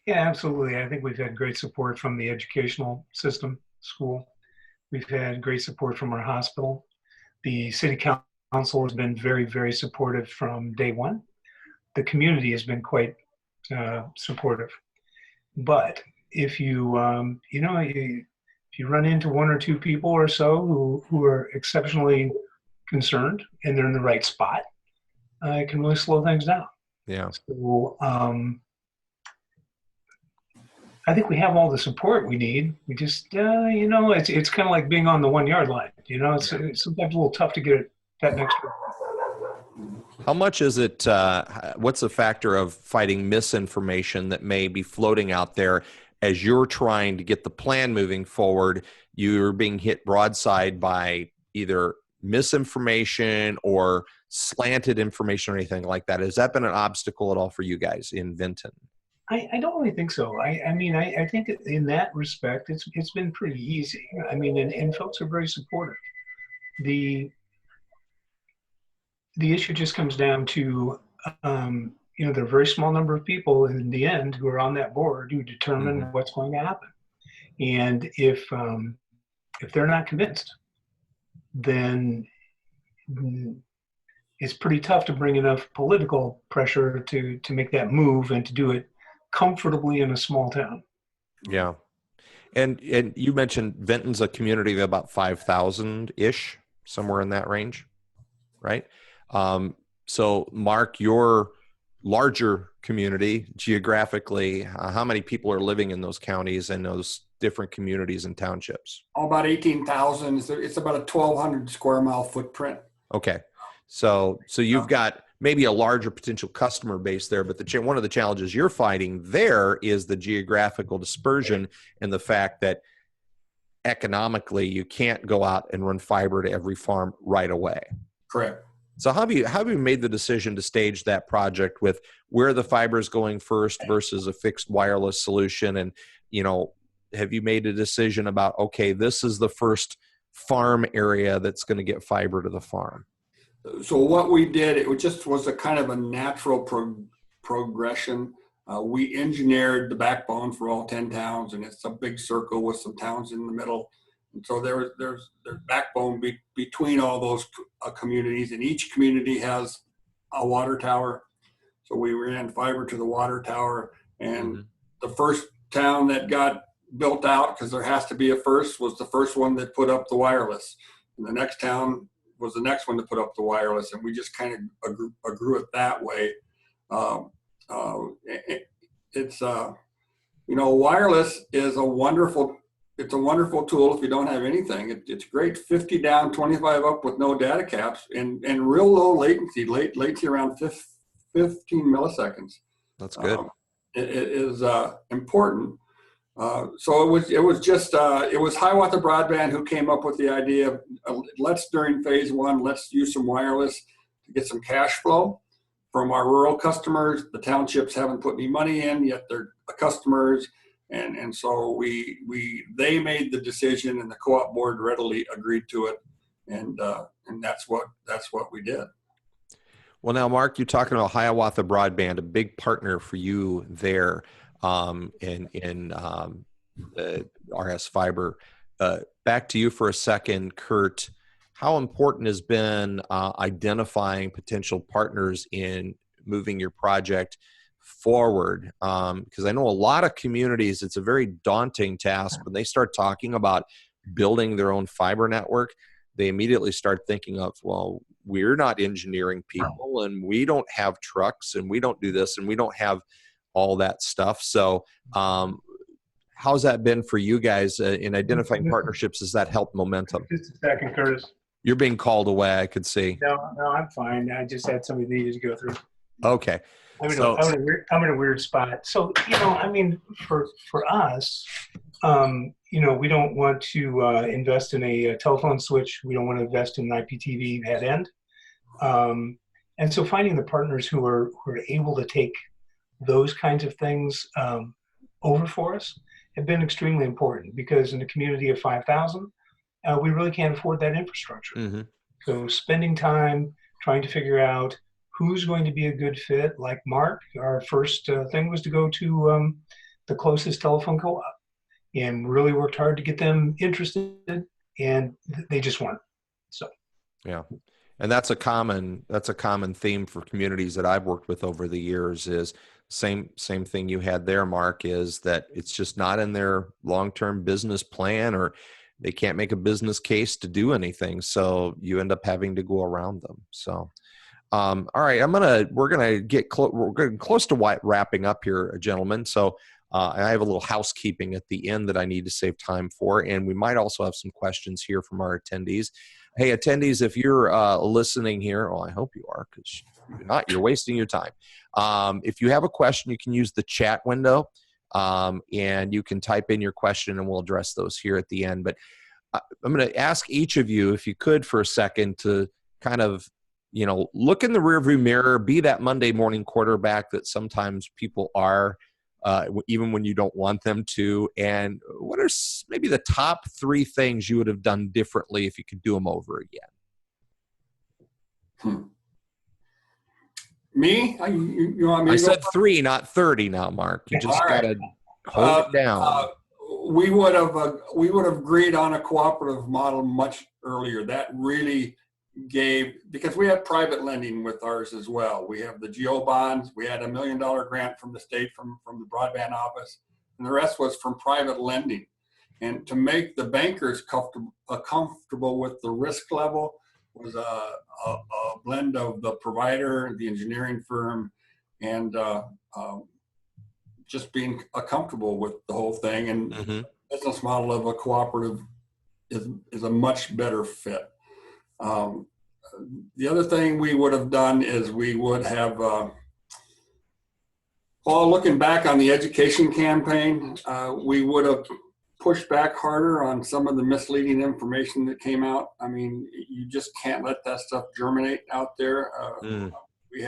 Yeah, absolutely. I think we've had great support from the educational system, school. We've had great support from our hospital. The city council has been very, very supportive from day one. The community has been quite supportive. But if you, if you run into one or two people or so who are exceptionally concerned and they're in the right spot, it can really slow things down. Yeah. So I think we have all the support we need. We just, it's kind of like being on the 1 yard line. It's sometimes a little tough to get it that next one. How much is it, what's the factor of fighting misinformation that may be floating out there as you're trying to get the plan moving forward? You're being hit broadside by either misinformation or slanted information or anything like that. Has that been an obstacle at all for you guys in Vinton? I don't really think so. I think in that respect, it's been pretty easy. And folks are very supportive. The issue just comes down to, there are a very small number of people in the end who are on that board who determine what's going to happen. And if they're not convinced, then it's pretty tough to bring enough political pressure to make that move and to do it comfortably in a small town. Yeah. And you mentioned Vinton's a community of about 5,000-ish, somewhere in that range, right? So Mark, your larger community geographically, how many people are living in those counties and those different communities and townships? About 18,000. It's about a 1,200 square mile footprint. Okay. So you've got maybe a larger potential customer base there, but one of the challenges you're fighting there is the geographical dispersion and the fact that economically you can't go out and run fiber to every farm right away. Correct. So how have you made the decision to stage that project with where the fiber is going first versus a fixed wireless solution? And, have you made a decision about, okay, this is the first farm area that's going to get fiber to the farm? So what we did, it just was a kind of a natural progression. We engineered the backbone for all 10 towns, and it's a big circle with some towns in the middle. And so there's backbone between all those communities, and each community has a water tower. So we ran fiber to the water tower, and the first town that got built out, because there has to be a first, was the first one that put up the wireless. And the next town was the next one to put up the wireless, and we just kind of grew it that way. Wireless is a wonderful tool if you don't have anything. It's great, 50 down, 25 up with no data caps, and real low latency around 15 milliseconds. That's good. It is important. So it was Hiawatha Broadband who came up with the idea of during phase one, let's use some wireless to get some cash flow from our rural customers. The townships haven't put any money in yet; they're customers, and so they made the decision, and the co-op board readily agreed to it, and that's what we did. Well, now, Mark, you're talking about Hiawatha Broadband, a big partner for you there. In RS Fiber. Back to you for a second, Kurt. How important has been identifying potential partners in moving your project forward? Because I know a lot of communities, it's a very daunting task. When they start talking about building their own fiber network, they immediately start thinking of, well, we're not engineering people, and we don't have trucks, and we don't do this, and we don't have all that stuff. So how's that been for you guys in identifying partnerships? Has that helped momentum? Just a second, Curtis. You're being called away, I could see. No, I'm fine. I just had somebody that needed to go through. Okay. I'm in a weird spot. So, I mean, for us, we don't want to invest in a telephone switch. We don't want to invest in an IPTV head end. And so finding the partners who are able to take those kinds of things over for us have been extremely important, because in a community of 5,000, we really can't afford that infrastructure. Mm-hmm. So spending time trying to figure out who's going to be a good fit. Like Mark, our first thing was to go to the closest telephone co-op and really worked hard to get them interested, and they just weren't. So, yeah. And that's a common theme for communities that I've worked with over the years. Is same thing you had there, Mark, is that it's just not in their long-term business plan, or they can't make a business case to do anything. So you end up having to go around them. So, all right, we're gonna get close to wrapping up here, gentlemen. So I have a little housekeeping at the end that I need to save time for, and we might also have some questions here from our attendees. Hey, attendees, if you're listening here, well, I hope you are, because if you're not, you're wasting your time. If you have a question, you can use the chat window, and you can type in your question, and we'll address those here at the end. But I'm going to ask each of you, if you could, for a second, to kind of, look in the rearview mirror, be that Monday morning quarterback that sometimes people are, even when you don't want them to. And what are maybe the top 3 things you would have done differently if you could do them over again? Me? You want me I to said go? 3, not 30 now, Mark. You just got to hold it down. We would have agreed on a cooperative model much earlier. That really because we have private lending with ours as well. We have the GO bonds. We had $1 million grant from the state from the broadband office, and the rest was from private lending. And to make the bankers comfortable with the risk level was a blend of the provider, the engineering firm, and just being comfortable with the whole thing. And the business model of a cooperative is a much better fit. The other thing we would have done is we would have, looking back on the education campaign, we would have pushed back harder on some of the misleading information that came out. I mean, you just can't let that stuff germinate out there. We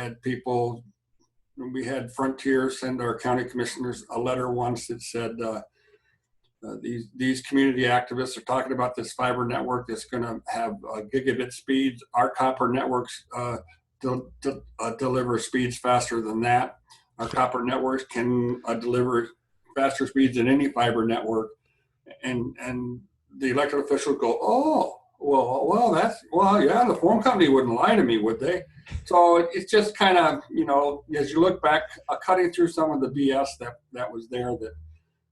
had Frontier send our county commissioners a letter once that said, these community activists are talking about this fiber network that's going to have gigabit speeds. Our copper networks deliver speeds faster than that. Our copper networks can deliver faster speeds than any fiber network. And the elected officials go, oh, yeah, the phone company wouldn't lie to me, would they? So it's just kind of, as you look back, cutting through some of the BS that was there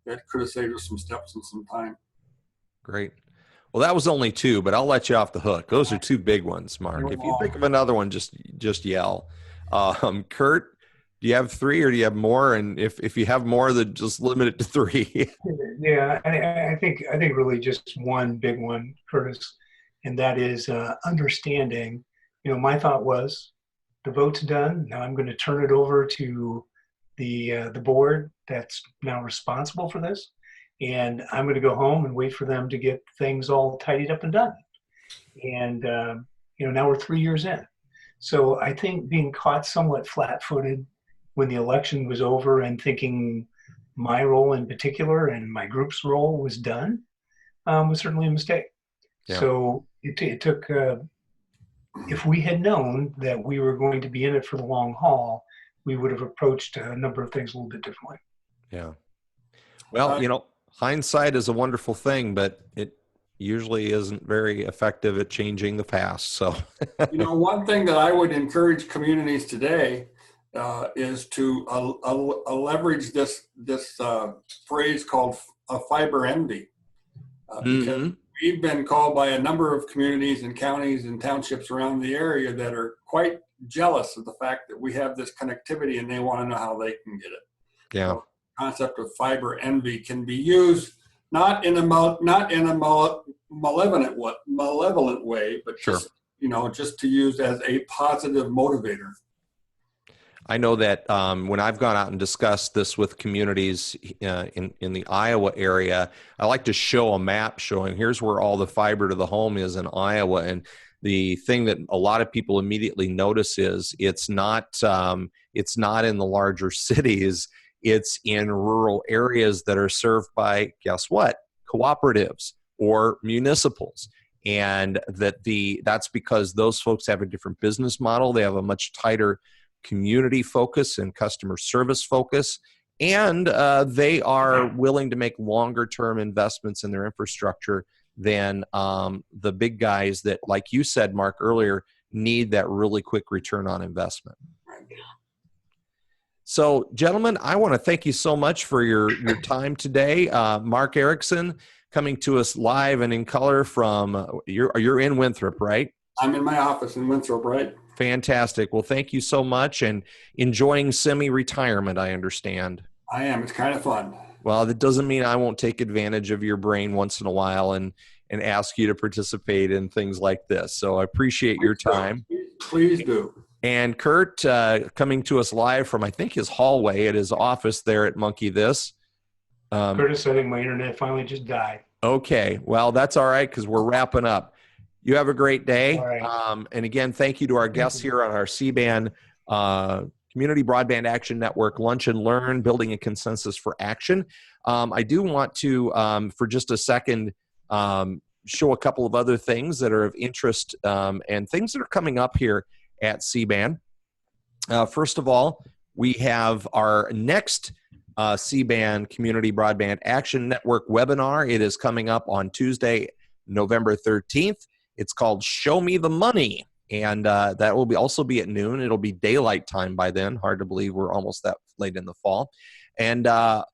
that could have saved us some steps and some time. Great. Well, that was only 2, but I'll let you off the hook. Those are 2 big ones, Mark. If you think of another one, just yell. Kurt, do you have 3 or do you have more? And if you have more, then just limit it to 3. Yeah, I think really just one big one, Curtis, and that is understanding. My thought was the vote's done. Now I'm going to turn it over to the board that's now responsible for this, and I'm going to go home and wait for them to get things all tidied up and done. And now we're 3 years in, so I think being caught somewhat flat-footed when the election was over and thinking my role in particular and my group's role was done was certainly a mistake. Yeah. So it took. If we had known that we were going to be in it for the long haul, we would have approached a number of things a little bit differently. Yeah. Well, hindsight is a wonderful thing, but it usually isn't very effective at changing the past. So, one thing that I would encourage communities today is to leverage this phrase called fiber envy, because we've been called by a number of communities and counties and townships around the area that are quite jealous of the fact that we have this connectivity and they want to know how they can get it. Yeah. So the concept of fiber envy can be used not in a malevolent way, but Sure. just, just to use as a positive motivator. I know that when I've gone out and discussed this with communities in the Iowa area, I like to show a map showing here's where all the fiber to the home is in Iowa. And the thing that a lot of people immediately notice is it's not in the larger cities. It's in rural areas that are served by, guess what, cooperatives or municipals. And that's because those folks have a different business model. They have a much tighter community focus and customer service focus, and they are willing to make longer term investments in their infrastructure than the big guys that, like you said, Mark, earlier, need that really quick return on investment. So, gentlemen, I want to thank you so much for your time today. Mark Erickson, coming to us live and in color from, you're in Winthrop, right? I'm in my office in Winthrop, right? Fantastic. Well, thank you so much, and enjoying semi-retirement, I understand. I am. It's kind of fun. Well, that doesn't mean I won't take advantage of your brain once in a while and ask you to participate in things like this. So I appreciate your time. Please do. And Kurt, coming to us live from, I think, his hallway at his office there at Monkey This. Curtis, I think my internet finally just died. Okay. Well, that's all right because we're wrapping up. You have a great day. All right. And again, thank you to our guests here on our CBAN Community Broadband Action Network Lunch and Learn, Building a Consensus for Action. I do want to, for just a second, show a couple of other things that are of interest and things that are coming up here at CBAN. First of all, we have our next CBAN Community Broadband Action Network webinar. It is coming up on Tuesday, November 13th. It's called Show Me the Money, and that will also be at noon. It'll be daylight time by then. Hard to believe we're almost that late in the fall. And our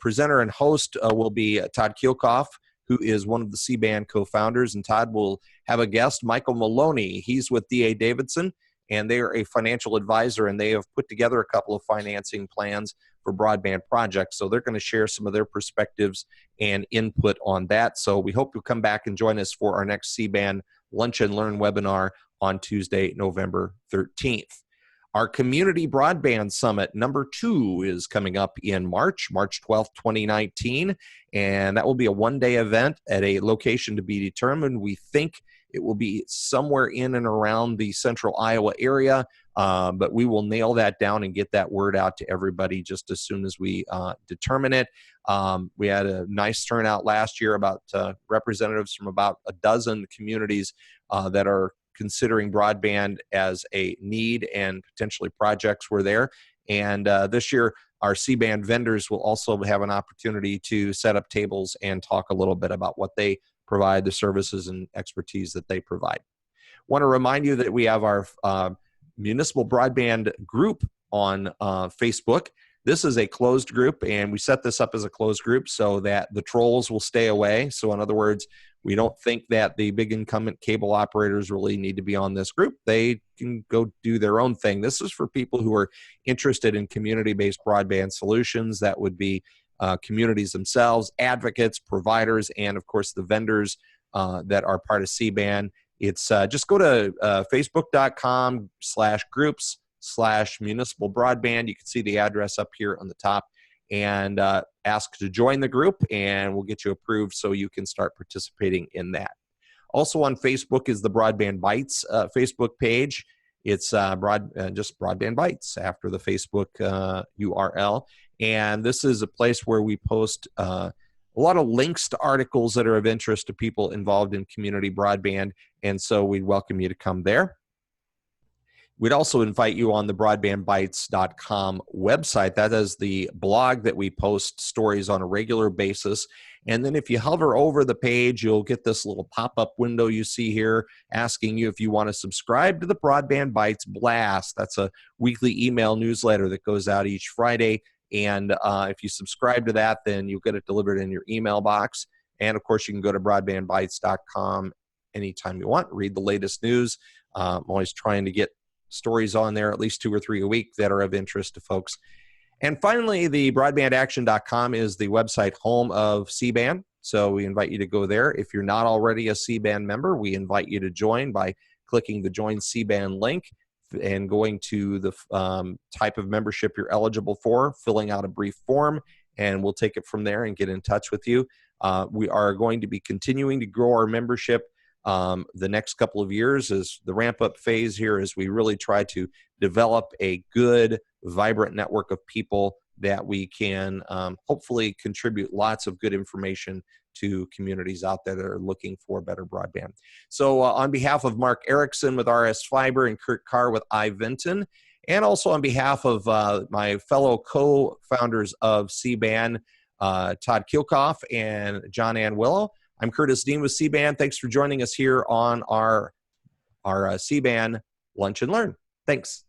presenter and host will be Todd Kielkoff, who is one of the CBAN co-founders, and Todd will have a guest, Michael Maloney. He's with D.A. Davidson, and they are a financial advisor, and they have put together a couple of financing plans for broadband projects. So they're going to share some of their perspectives and input on that. So we hope you'll come back and join us for our next CBAN Lunch and Learn webinar on Tuesday, November 13th. Our Community Broadband Summit number 2 is coming up in March 12th, 2019, and that will be a one-day event at a location to be determined. We think it will be somewhere in and around the central Iowa area, but we will nail that down and get that word out to everybody just as soon as we determine it. We had a nice turnout last year, about representatives from about a dozen communities that are considering broadband as a need, and potentially projects were there. And this year, our CBAN vendors will also have an opportunity to set up tables and talk a little bit about what they provide, the services and expertise that they provide. Want to remind you that we have our municipal broadband group on Facebook. This is a closed group, and we set this up as a closed group so that the trolls will stay away. So in other words, we don't think that the big incumbent cable operators really need to be on this group. They can go do their own thing. This is for people who are interested in community-based broadband solutions. That would be communities themselves, advocates, providers, and of course the vendors that are part of CBAN. It's just go to facebook.com/groups/municipal broadband. You can see the address up here on the top, and ask to join the group, and we'll get you approved so you can start participating in that. Also on Facebook is the Broadband Bites Facebook page. It's just Broadband Bites after the Facebook URL. And this is a place where we post a lot of links to articles that are of interest to people involved in community broadband. And so we'd welcome you to come there. We'd also invite you on the broadbandbites.com website. That is the blog that we post stories on a regular basis. And then if you hover over the page, you'll get this little pop-up window you see here asking you if you want to subscribe to the Broadband Bites Blast. That's a weekly email newsletter that goes out each Friday. And if you subscribe to that, then you'll get it delivered in your email box. And of course, you can go to broadbandbites.com anytime you want, read the latest news. I'm always trying to get stories on there, at least 2 or 3 a week, that are of interest to folks. And finally, the broadbandaction.com is the website home of CBAN. So we invite you to go there. If you're not already a CBAN member, we invite you to join by clicking the Join CBAN link and going to the type of membership you're eligible for, filling out a brief form, and we'll take it from there and get in touch with you. We are going to be continuing to grow our membership the next couple of years as the ramp-up phase here, as we really try to develop a good, vibrant network of people that we can hopefully contribute lots of good information to communities out there that are looking for better broadband. So on behalf of Mark Erickson with RS Fiber and Kurt Karr with iVinton, and also on behalf of my fellow co-founders of CBAN, Todd Kilkoff and John Ann Willow, I'm Curtis Dean with CBAN. Thanks for joining us here on our CBAN Lunch and Learn. Thanks.